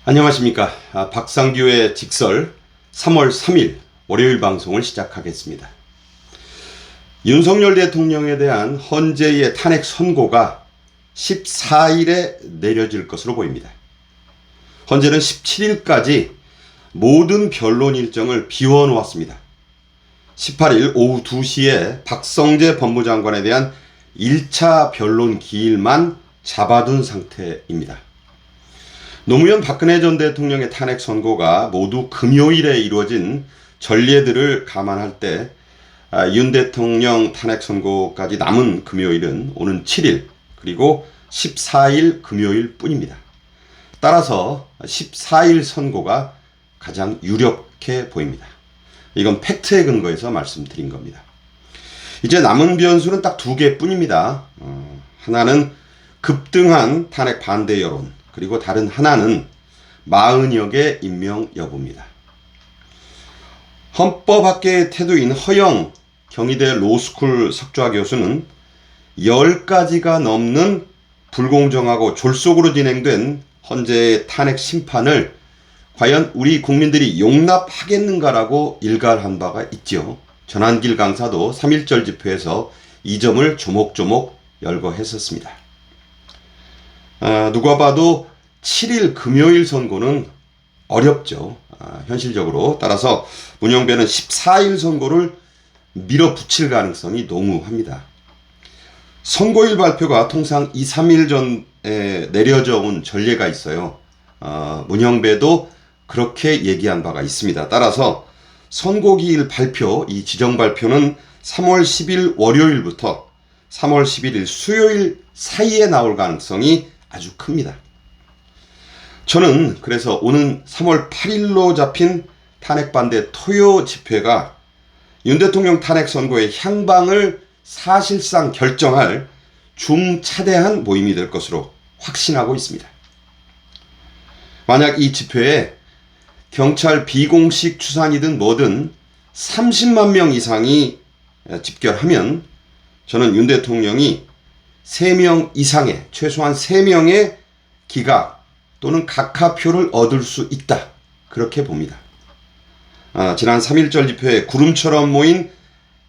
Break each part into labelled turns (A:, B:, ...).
A: 안녕하십니까. 박상규의 직설 3월 3일 월요일 방송을 시작하겠습니다. 윤석열 대통령에 대한 헌재의 탄핵 선고가 14일에 내려질 것으로 보입니다. 헌재는 17일까지 모든 변론 일정을 비워놓았습니다. 18일 오후 2시에 박성재 법무장관에 대한 1차 변론 기일만 잡아둔 상태입니다. 노무현 박근혜 전 대통령의 탄핵 선고가 모두 금요일에 이루어진 전례들을 감안할 때 윤 대통령 탄핵 선고까지 남은 금요일은 오는 7일 그리고 14일 금요일 뿐입니다. 따라서 14일 선고가 가장 유력해 보입니다. 이건 팩트에 근거해서 말씀드린 겁니다. 이제 남은 변수는 딱 두 개뿐입니다. 하나는 급등한 탄핵 반대 여론, 그리고 다른 하나는 마은혁의 임명 여부입니다. 헌법학계의 태도인 허영 경희대 로스쿨 석좌 교수는 10가지가 넘는 불공정하고 졸속으로 진행된 헌재의 탄핵 심판을 과연 우리 국민들이 용납하겠는가라고 일갈한 바가 있죠. 전한길 강사도 3.1절 집회에서 이 점을 조목조목 열거했었습니다. 누가 봐도 7일 금요일 선고는 어렵죠. 현실적으로. 따라서 문영배는 14일 선고를 밀어붙일 가능성이 농후합니다. 선고일 발표가 통상 2, 3일 전에 내려져 온 전례가 있어요. 문영배도 그렇게 얘기한 바가 있습니다. 따라서 선고기일 발표, 이 지정 발표는 3월 10일 월요일부터 3월 11일 수요일 사이에 나올 가능성이 아주 큽니다. 저는 그래서 오는 3월 8일로 잡힌 탄핵 반대 토요 집회가 윤 대통령 탄핵 선고의 향방을 사실상 결정할 중차대한 모임이 될 것으로 확신하고 있습니다. 만약 이 집회에 경찰 비공식 추산이든 뭐든 30만 명 이상이 집결하면 저는 윤 대통령이 3명 이상의, 최소한 3명의 기각 또는 각하표를 얻을 수 있다. 그렇게 봅니다. 지난 3.1절 집회에 구름처럼 모인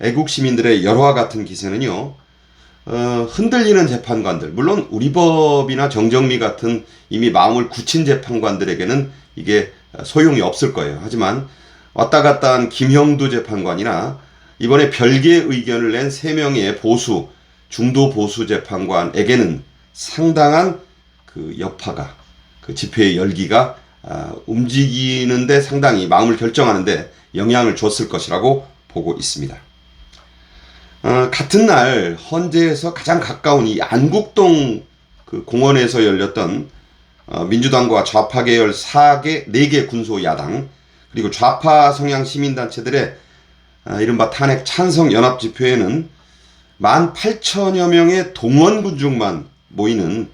A: 애국 시민들의 열화 같은 기세는요, 흔들리는 재판관들, 물론 우리 법이나 정정미 같은 이미 마음을 굳힌 재판관들에게는 이게 소용이 없을 거예요. 하지만 왔다 갔다 한 김형두 재판관이나 이번에 별개의 의견을 낸 3명의 보수, 중도 보수 재판관에게는 상당한 그 여파가, 그 집회의 열기가 움직이는데 상당히 마음을 결정하는데 영향을 줬을 것이라고 보고 있습니다. 같은 날 헌재에서 가장 가까운 이 안국동 그 공원에서 열렸던 민주당과 좌파 계열 4개 군소 야당 그리고 좌파 성향 시민단체들의 이른바 탄핵 찬성 연합 집회에는 18,000여 명의 동원 군중만 모이는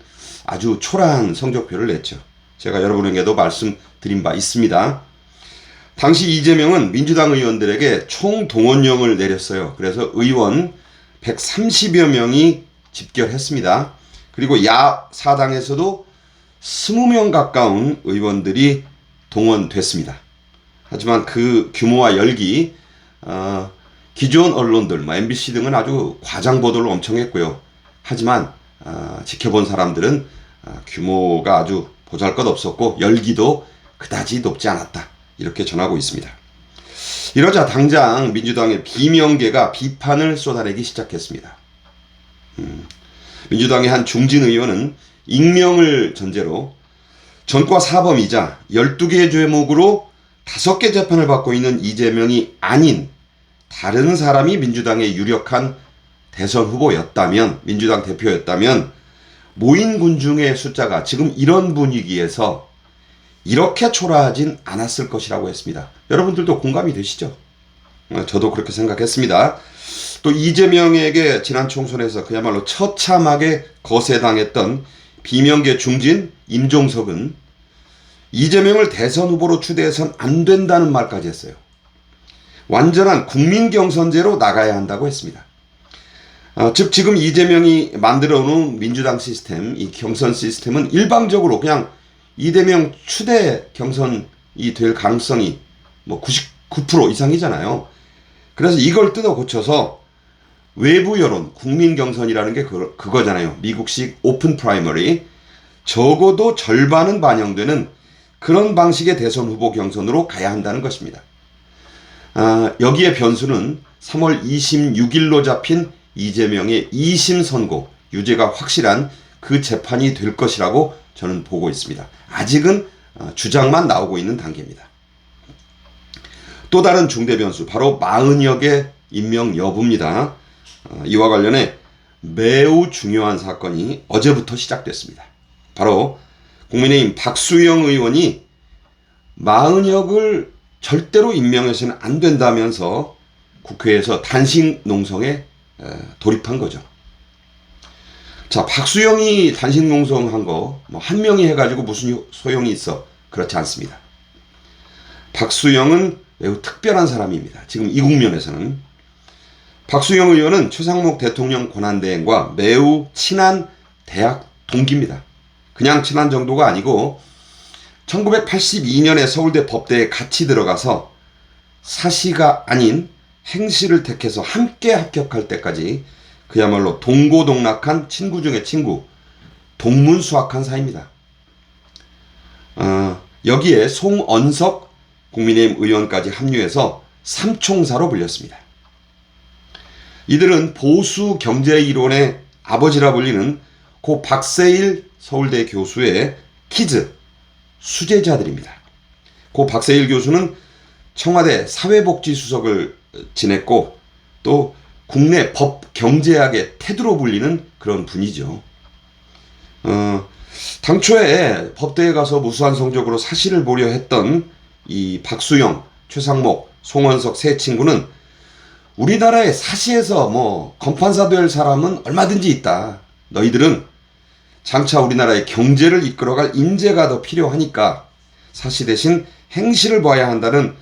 A: 아주 초라한 성적표를 냈죠. 제가 여러분에게도 말씀드린 바 있습니다. 당시 이재명은 민주당 의원들에게 총동원령을 내렸어요. 그래서 의원 130여 명이 집결했습니다. 그리고 야사당에서도 20명 가까운 의원들이 동원됐습니다. 하지만 그 규모와 열기, 기존 언론들, MBC 등은 아주 과장 보도를 엄청 했고요. 하지만 지켜본 사람들은 규모가 아주 보잘것없었고 열기도 그다지 높지 않았다. 이렇게 전하고 있습니다. 이러자 당장 민주당의 비명계가 비판을 쏟아내기 시작했습니다. 민주당의 한 중진 의원은 익명을 전제로 전과 사범이자 12개의 죄목으로 5개 재판을 받고 있는 이재명이 아닌 다른 사람이 민주당의 유력한 대선 후보였다면, 민주당 대표였다면 모인 군중의 숫자가 지금 이런 분위기에서 이렇게 초라하진 않았을 것이라고 했습니다. 여러분들도 공감이 되시죠? 저도 그렇게 생각했습니다. 또 이재명에게 지난 총선에서 그야말로 처참하게 거세당했던 비명계 중진 임종석은 이재명을 대선 후보로 추대해선 안 된다는 말까지 했어요. 완전한 국민경선제로 나가야 한다고 했습니다. 즉 지금 이재명이 만들어 놓은 민주당 시스템, 이 경선 시스템은 일방적으로 그냥 이재명 추대 경선이 될 가능성이 뭐 99% 이상이잖아요. 그래서 이걸 뜯어 고쳐서 외부 여론, 국민 경선이라는 게 그거잖아요. 미국식 오픈 프라이머리. 적어도 절반은 반영되는 그런 방식의 대선 후보 경선으로 가야 한다는 것입니다. 여기에 변수는 3월 26일로 잡힌 이재명의 2심 선고, 유죄가 확실한 그 재판이 될 것이라고 저는 보고 있습니다. 아직은 주장만 나오고 있는 단계입니다. 또 다른 중대 변수, 바로 마은혁의 임명 여부입니다. 이와 관련해 매우 중요한 사건이 어제부터 시작됐습니다. 바로 국민의힘 박수영 의원이 마은혁을 절대로 임명해서는 안 된다면서 국회에서 단식 농성에 돌입한 거죠. 자, 박수영이 단식 농성한 거 뭐 한 명이 해가지고 무슨 소용이 있어? 그렇지 않습니다. 박수영은 매우 특별한 사람입니다. 지금 이 국면에서는 박수영 의원은 최상목 대통령 권한대행과 매우 친한 대학 동기입니다. 그냥 친한 정도가 아니고 1982년에 서울대 법대에 같이 들어가서 사시가 아닌 행시를 택해서 함께 합격할 때까지 그야말로 동고동락한 친구 중에 친구, 동문수학한 사이입니다. 여기에 송언석 국민의힘 의원까지 합류해서 삼총사로 불렸습니다. 이들은 보수 경제이론의 아버지라 불리는 고 박세일 서울대 교수의 키즈, 수제자들입니다. 고 박세일 교수는 청와대 사회복지수석을 지냈고 또 국내 법 경제학의 테드로 불리는 그런 분이죠. 당초에 법대에 가서 무수한 성적으로 사시를 보려 했던 이 박수영, 최상목, 송원석 세 친구는 우리나라의 사시에서 뭐 검판사 될 사람은 얼마든지 있다. 너희들은 장차 우리나라의 경제를 이끌어갈 인재가 더 필요하니까 사시 대신 행시를 봐야 한다는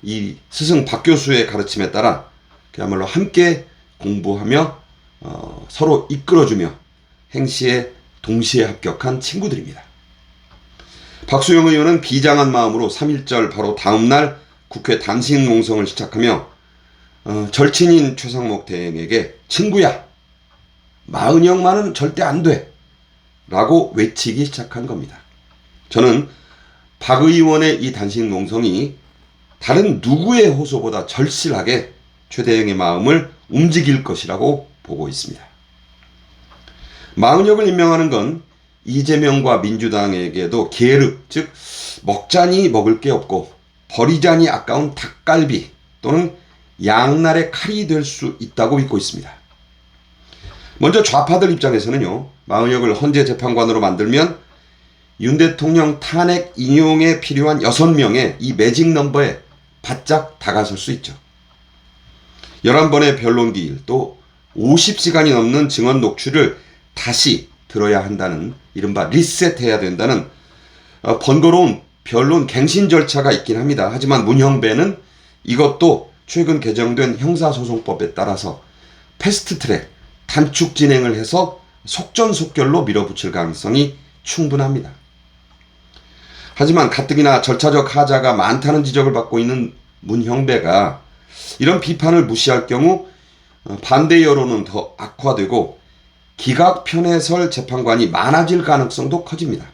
A: 이 스승 박 교수의 가르침에 따라 그야말로 함께 공부하며 서로 이끌어주며 행시에 동시에 합격한 친구들입니다. 박수영 의원은 비장한 마음으로 3.1절 바로 다음날 국회 단식 농성을 시작하며 절친인 최상목 대행에게 친구야, 마은혁만은 절대 안 돼 라고 외치기 시작한 겁니다. 저는 박 의원의 이 단식 농성이 다른 누구의 호소보다 절실하게 최 대행의 마음을 움직일 것이라고 보고 있습니다. 마은혁을 임명하는 건 이재명과 민주당에게도 계륵, 즉 먹자니 먹을 게 없고 버리자니 아까운 닭갈비 또는 양날의 칼이 될 수 있다고 믿고 있습니다. 먼저 좌파들 입장에서는요, 마은혁을 헌재 재판관으로 만들면 윤 대통령 탄핵 인용에 필요한 6명의 이 매직 넘버에 바짝 다가설 수 있죠. 11번의 변론 기일 또 50시간이 넘는 증언 녹취를 다시 들어야 한다는 이른바 리셋해야 된다는 번거로운 변론 갱신 절차가 있긴 합니다. 하지만 문형배는 이것도 최근 개정된 형사소송법에 따라서 패스트트랙 단축 진행을 해서 속전속결로 밀어붙일 가능성이 충분합니다. 하지만 가뜩이나 절차적 하자가 많다는 지적을 받고 있는 문형배가 이런 비판을 무시할 경우 반대 여론은 더 악화되고 기각 편에 설 재판관이 많아질 가능성도 커집니다.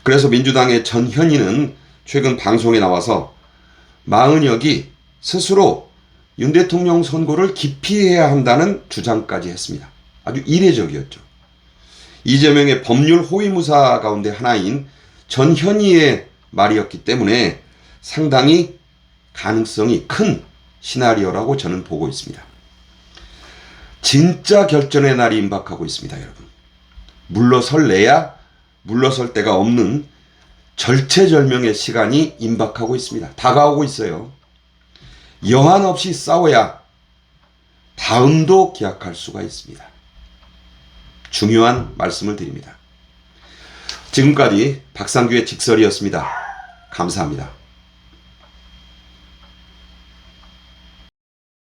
A: 그래서 민주당의 전현희는 최근 방송에 나와서 마은혁이 스스로 윤 대통령 선고를 기피해야 한다는 주장까지 했습니다. 아주 이례적이었죠. 이재명의 법률 호위무사 가운데 하나인 전현희의 말이었기 때문에 상당히 가능성이 큰 시나리오라고 저는 보고 있습니다. 진짜 결전의 날이 임박하고 있습니다, 여러분. 물러설래야 물러설 데가 없는 절체절명의 시간이 임박하고 있습니다. 다가오고 있어요. 여한 없이 싸워야 다음도 기약할 수가 있습니다. 중요한 말씀을 드립니다. 지금까지 박상규의 직설이었습니다. 감사합니다.